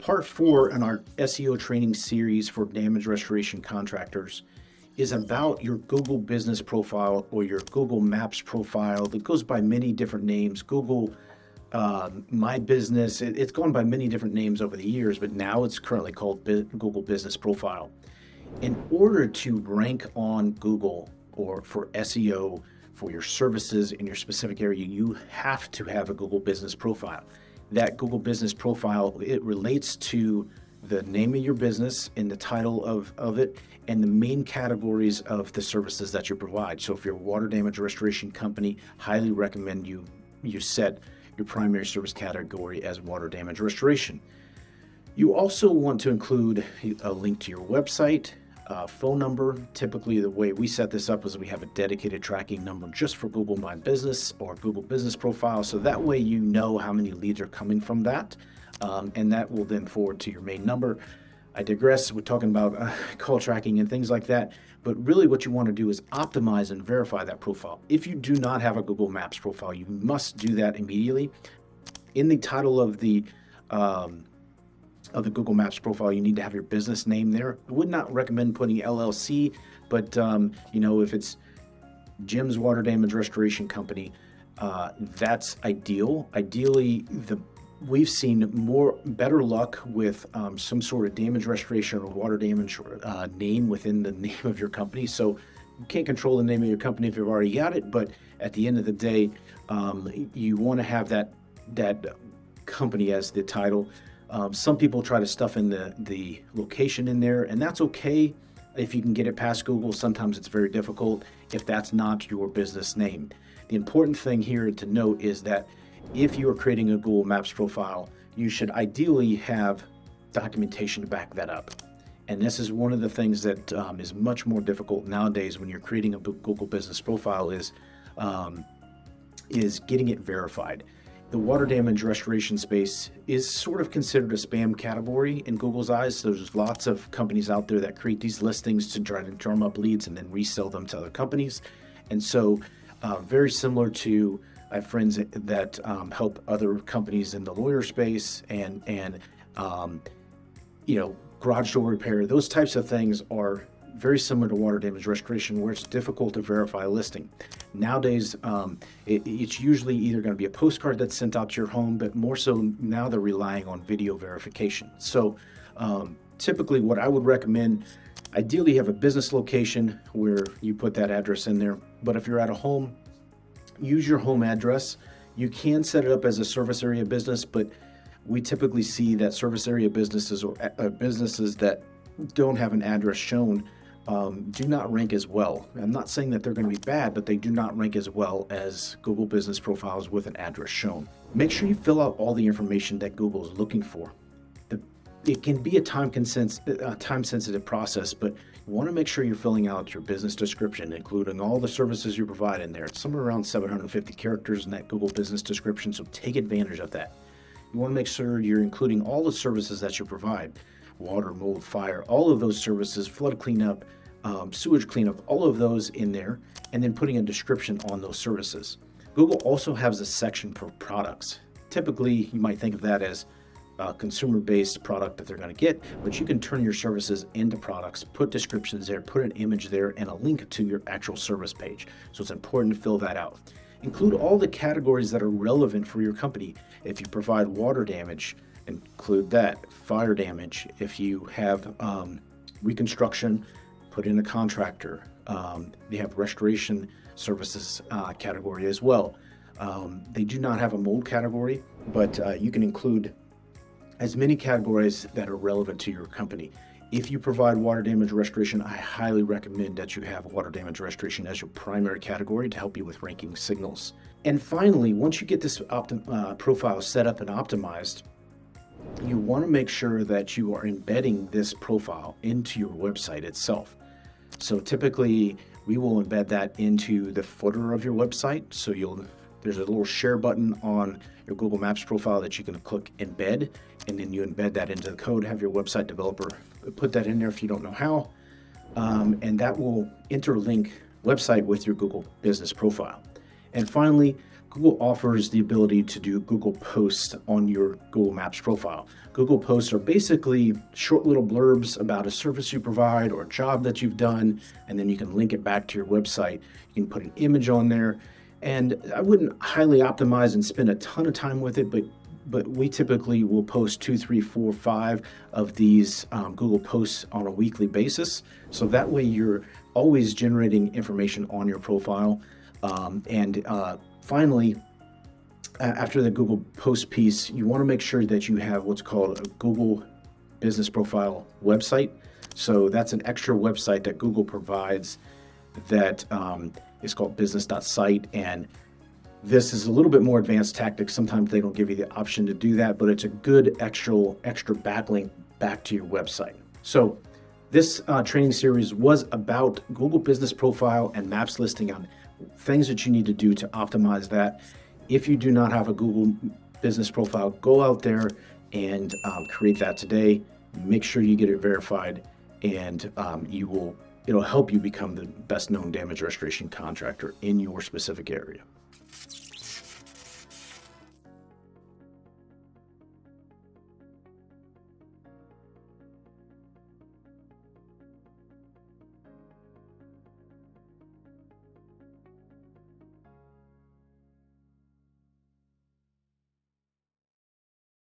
Part 4 in our SEO training series for damage restoration contractors is about your Google business profile or your Google Maps profile that goes by many different names. Google My Business, it's gone by many different names over the years, but now it's currently called Google Business Profile. In order to rank on Google or for SEO for your services in your specific area, you have to have a Google Business Profile. That Google Business Profile, it relates to the name of your business and the title of it and the main categories of the services that you provide. So if you're a water damage restoration company, highly recommend you set your primary service category as water damage restoration. You also want to include a link to your website, phone number. Typically, the way we set this up is we have a dedicated tracking number just for Google My Business or Google Business Profile. So that way you know how many leads are coming from that, and that will then forward to your main number. I digress. We're talking about call tracking and things like that. But really what you want to do is optimize and verify that profile. If you do not have a Google Maps profile, you must do that immediately. In the title of the Google Maps profile, you need to have your business name there. I would not recommend putting LLC, but if it's Jim's Water Damage Restoration Company, that's ideal. Ideally, we've seen better luck with some sort of damage restoration or water damage name within the name of your company. So you can't control the name of your company if you've already got it, but at the end of the day, you want to have that company as the title. Some people try to stuff in the location in there, and that's okay if you can get it past Google. Sometimes it's very difficult if that's not your business name. The important thing here to note is that if you are creating a Google Maps profile, you should ideally have documentation to back that up. And this is one of the things that is much more difficult nowadays when you're creating a Google Business Profile is getting it verified. The water damage restoration space is sort of considered a spam category in Google's eyes. So there's lots of companies out there that create these listings to try to drum up leads and then resell them to other companies. And so very similar to I have friends that help other companies in the lawyer space and garage door repair. Those types of things are very similar to water damage restoration, where it's difficult to verify a listing. Nowadays, it's usually either going to be a postcard that's sent out to your home, but more so now they're relying on video verification. So typically what I would recommend, ideally have a business location where you put that address in there. But if you're at a home, use your home address. You can set it up as a service area business, but we typically see that service area businesses or businesses that don't have an address shown do not rank as well. I'm not saying that they're going to be bad, but they do not rank as well as Google Business Profiles with an address shown. Make sure you fill out all the information that Google is looking for. It can be a time-sensitive process, but you want to make sure you're filling out your business description, including all the services you provide in there. It's somewhere around 750 characters in that Google Business description, so take advantage of that. You want to make sure you're including all the services that you provide: water, mold, fire, all of those services, flood cleanup, sewage cleanup, all of those in there, and then putting a description on those services. Google also has a section for products. Typically, you might think of that as a consumer-based product that they're going to get, but you can turn your services into products, put descriptions there, put an image there, and a link to your actual service page. So it's important to fill that out. Include all the categories that are relevant for your company. If you provide water damage, include that. Fire damage. If you have reconstruction, put in a contractor. They have restoration services category as well. They do not have a mold category, but you can include as many categories that are relevant to your company. If you provide water damage restoration, I highly recommend that you have water damage restoration as your primary category to help you with ranking signals. And finally, once you get this profile set up and optimized, you want to make sure that you are embedding this profile into your website itself. So typically, we will embed that into the footer of your website. So there's a little share button on your Google Maps profile that you can click embed, and then you embed that into the code, have your website developer put that in there if you don't know how, and that will interlink website with your Google Business Profile. And finally, Google offers the ability to do Google Posts on your Google Maps profile. Google Posts are basically short little blurbs about a service you provide or a job that you've done, and then you can link it back to your website. You can put an image on there, and I wouldn't highly optimize and spend a ton of time with it, but we typically will post 2, 3, 4, 5 of these Google Posts on a weekly basis. So that way you're always generating information on your profile. Finally, after the Google Post piece, you want to make sure that you have what's called a Google Business Profile website. So that's an extra website that Google provides that is called business.site. And this is a little bit more advanced tactic. Sometimes they don't give you the option to do that, but it's a good extra backlink back to your website. So this training series was about Google Business Profile and Maps listing on things that you need to do to optimize that. If you do not have a Google Business Profile, go out there and create that today. Make sure you get it verified, and it'll help you become the best known damage restoration contractor in your specific area.